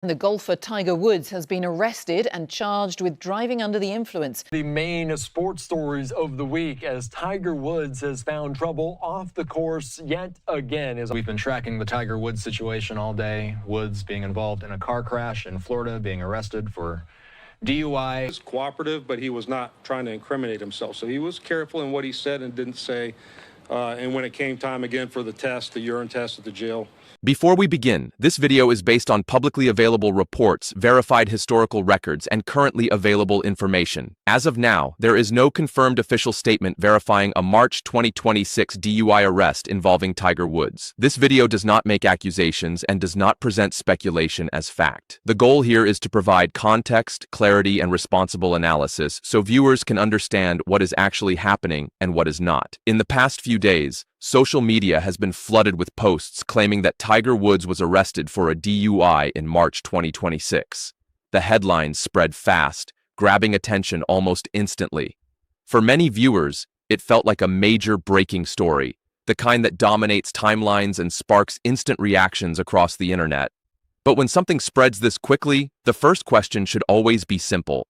The golfer Tiger Woods has been arrested and charged with driving under the influence. The main sports stories of the week as Tiger Woods has found trouble off the course yet again. We've been tracking the Tiger Woods situation all day. Woods being involved in a car crash in Florida, being arrested for DUI. He was cooperative, but he was not trying to incriminate himself. So he was careful in what he said and didn't say. And when it came time again for the test, the urine test at the jail. Before we begin, this video is based on publicly available reports, verified historical records, and currently available information. As of now, there is no confirmed official statement verifying a March 2026 DUI arrest involving Tiger Woods. This video does not make accusations and does not present speculation as fact. The goal here is to provide context, clarity, and responsible analysis so viewers can understand what is actually happening and what is not. In the past few days, social media has been flooded with posts claiming that Tiger Woods was arrested for a DUI in March 2026. The headlines spread fast, grabbing attention almost instantly. For many viewers, it felt like a major breaking story, the kind that dominates timelines and sparks instant reactions across the internet. But when something spreads this quickly, the first question should always be simple.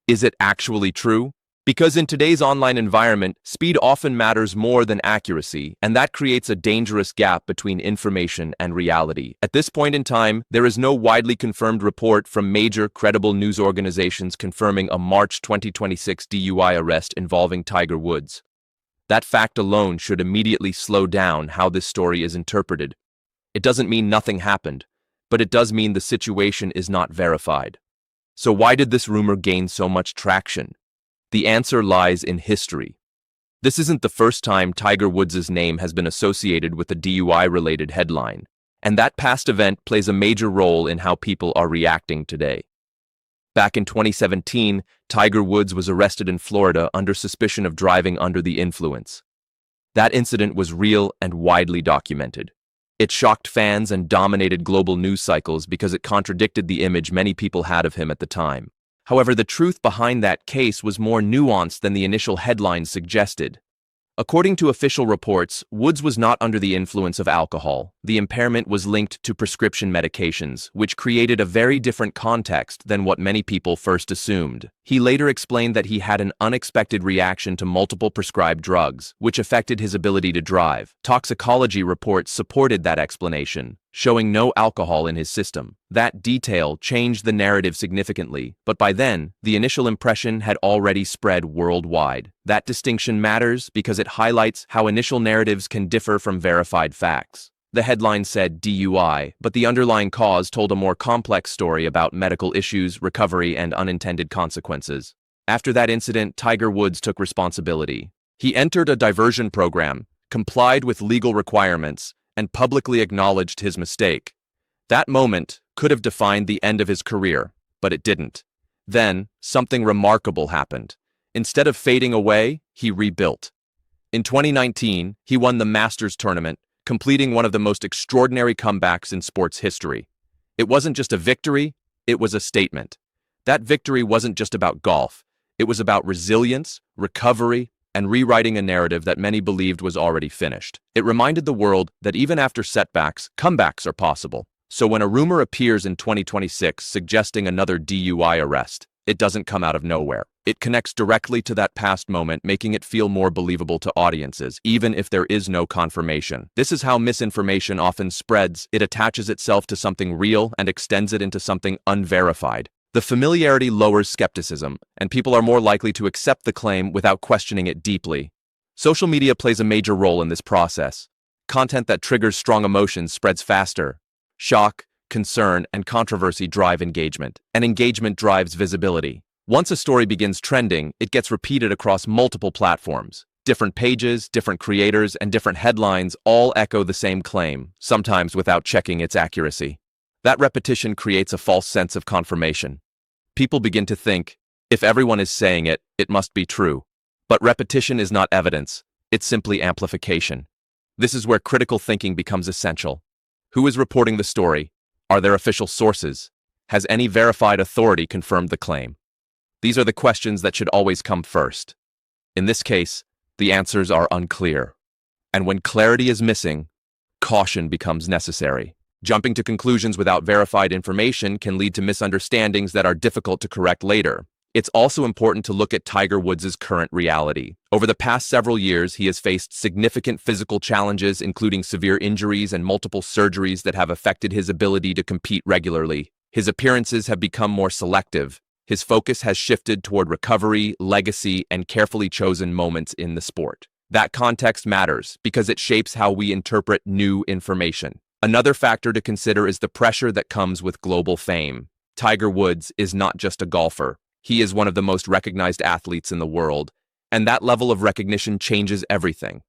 Is it actually true? Because in today's online environment, speed often matters more than accuracy, and that creates a dangerous gap between information and reality. At this point in time, there is no widely confirmed report from major credible news organizations confirming a March 2026 DUI arrest involving Tiger Woods. That fact alone should immediately slow down how this story is interpreted. It doesn't mean nothing happened, but it does mean the situation is not verified. So why did this rumor gain so much traction? The answer lies in history. This isn't the first time Tiger Woods' name has been associated with a DUI-related headline, and that past event plays a major role in how people are reacting today. Back in 2017, Tiger Woods was arrested in Florida under suspicion of driving under the influence. That incident was real and widely documented. It shocked fans and dominated global news cycles because it contradicted the image many people had of him at the time. However, the truth behind that case was more nuanced than the initial headlines suggested. According to official reports, Woods was not under the influence of alcohol. The impairment was linked to prescription medications, which created a very different context than what many people first assumed. He later explained that he had an unexpected reaction to multiple prescribed drugs, which affected his ability to drive. Toxicology reports supported that explanation, showing no alcohol in his system. That detail changed the narrative significantly, but by then, the initial impression had already spread worldwide. That distinction matters because it highlights how initial narratives can differ from verified facts. The headline said DUI, but the underlying cause told a more complex story about medical issues, recovery, and unintended consequences. After that incident, Tiger Woods took responsibility. He entered a diversion program, complied with legal requirements, and publicly acknowledged his mistake. That moment could have defined the end of his career, but it didn't. Then, something remarkable happened. Instead of fading away, he rebuilt. In 2019, he won the Masters tournament, completing one of the most extraordinary comebacks in sports history. It wasn't just a victory, it was a statement. That victory wasn't just about golf. It was about resilience, recovery, and rewriting a narrative that many believed was already finished. It reminded the world that even after setbacks, comebacks are possible. So when a rumor appears in 2026 suggesting another DUI arrest, it doesn't come out of nowhere. It connects directly to that past moment, making it feel more believable to audiences, even if there is no confirmation. This is how misinformation often spreads. It attaches itself to something real and extends it into something unverified. The familiarity lowers skepticism, and people are more likely to accept the claim without questioning it deeply. Social media plays a major role in this process. Content that triggers strong emotions spreads faster. Shock, concern, and controversy drive engagement, and engagement drives visibility. Once a story begins trending, it gets repeated across multiple platforms. Different pages, different creators, and different headlines all echo the same claim, sometimes without checking its accuracy. That repetition creates a false sense of confirmation. People begin to think, if everyone is saying it, it must be true. But repetition is not evidence, it's simply amplification. This is where critical thinking becomes essential. Who is reporting the story? Are there official sources? Has any verified authority confirmed the claim? These are the questions that should always come first. In this case, the answers are unclear. And when clarity is missing, caution becomes necessary. Jumping to conclusions without verified information can lead to misunderstandings that are difficult to correct later. It's also important to look at Tiger Woods' current reality. Over the past several years, he has faced significant physical challenges, including severe injuries and multiple surgeries that have affected his ability to compete regularly. His appearances have become more selective. His focus has shifted toward recovery, legacy, and carefully chosen moments in the sport. That context matters because it shapes how we interpret new information. Another factor to consider is the pressure that comes with global fame. Tiger Woods is not just a golfer. He is one of the most recognized athletes in the world, and that level of recognition changes everything.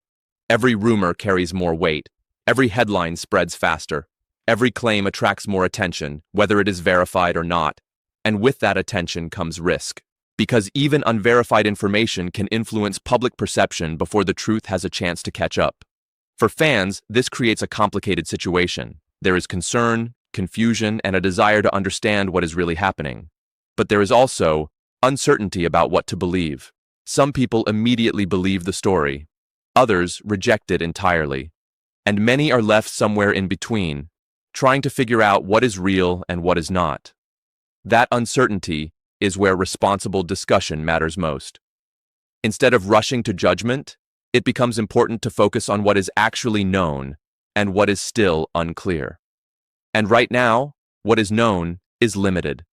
Every rumor carries more weight. Every headline spreads faster. Every claim attracts more attention, whether it is verified or not. And with that attention comes risk. Because even unverified information can influence public perception before the truth has a chance to catch up. For fans, this creates a complicated situation. There is concern, confusion, and a desire to understand what is really happening. But there is also uncertainty about what to believe. Some people immediately believe the story. Others reject it entirely. And many are left somewhere in between, trying to figure out what is real and what is not. That uncertainty is where responsible discussion matters most. Instead of rushing to judgment, it becomes important to focus on what is actually known and what is still unclear. And right now, what is known is limited.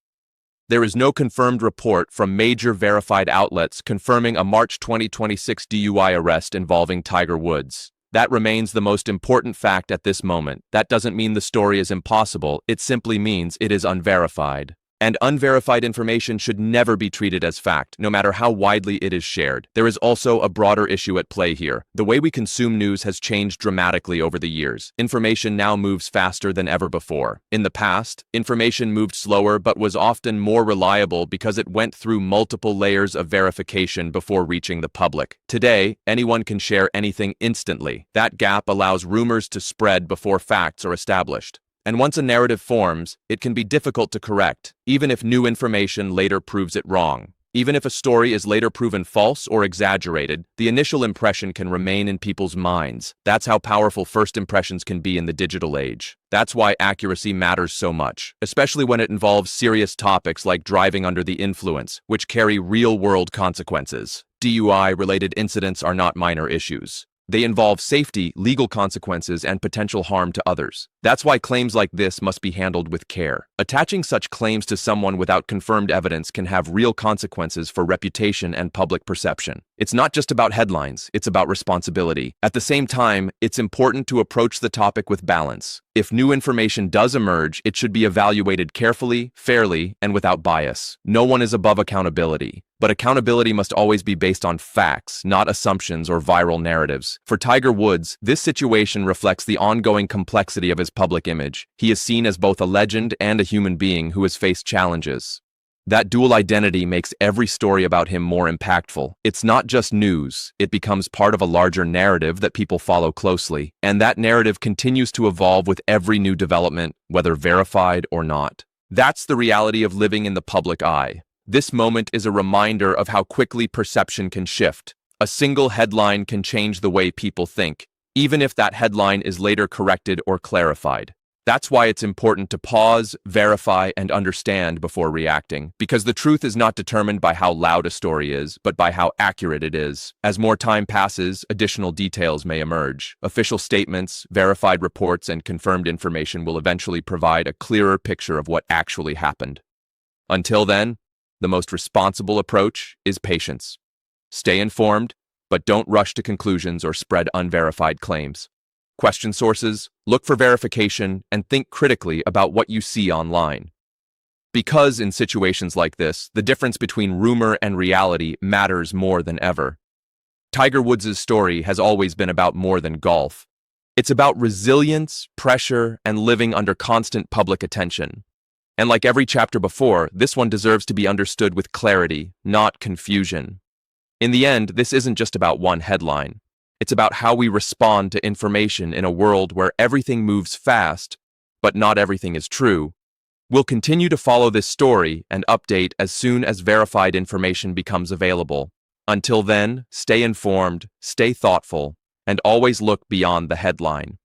There is no confirmed report from major verified outlets confirming a March 2026 DUI arrest involving Tiger Woods. That remains the most important fact at this moment. That doesn't mean the story is impossible, it simply means it is unverified. And unverified information should never be treated as fact, no matter how widely it is shared. There is also a broader issue at play here. The way we consume news has changed dramatically over the years. Information now moves faster than ever before. In the past, information moved slower but was often more reliable because it went through multiple layers of verification before reaching the public. Today, anyone can share anything instantly. That gap allows rumors to spread before facts are established. And once a narrative forms, it can be difficult to correct, even if new information later proves it wrong. Even if a story is later proven false or exaggerated, the initial impression can remain in people's minds. That's how powerful first impressions can be in the digital age. That's why accuracy matters so much, especially when it involves serious topics like driving under the influence, which carry real-world consequences. DUI-related incidents are not minor issues. They involve safety, legal consequences, and potential harm to others. That's why claims like this must be handled with care. Attaching such claims to someone without confirmed evidence can have real consequences for reputation and public perception. It's not just about headlines, it's about responsibility. At the same time, it's important to approach the topic with balance. If new information does emerge, it should be evaluated carefully, fairly, and without bias. No one is above accountability. But accountability must always be based on facts, not assumptions or viral narratives. For Tiger Woods, this situation reflects the ongoing complexity of his public image. He is seen as both a legend and a human being who has faced challenges. That dual identity makes every story about him more impactful. It's not just news, it becomes part of a larger narrative that people follow closely. And that narrative continues to evolve with every new development, whether verified or not. That's the reality of living in the public eye. This moment is a reminder of how quickly perception can shift. A single headline can change the way people think, even if that headline is later corrected or clarified. That's why it's important to pause, verify, and understand before reacting, because the truth is not determined by how loud a story is, but by how accurate it is. As more time passes, additional details may emerge. Official statements, verified reports, and confirmed information will eventually provide a clearer picture of what actually happened. Until then, the most responsible approach is patience. Stay informed, but don't rush to conclusions or spread unverified claims. Question sources, look for verification, and think critically about what you see online. Because in situations like this, the difference between rumor and reality matters more than ever. Tiger Woods' story has always been about more than golf. It's about resilience, pressure, and living under constant public attention. And like every chapter before, this one deserves to be understood with clarity, not confusion. In the end, this isn't just about one headline. It's about how we respond to information in a world where everything moves fast, but not everything is true. We'll continue to follow this story and update as soon as verified information becomes available. Until then, stay informed, stay thoughtful, and always look beyond the headline.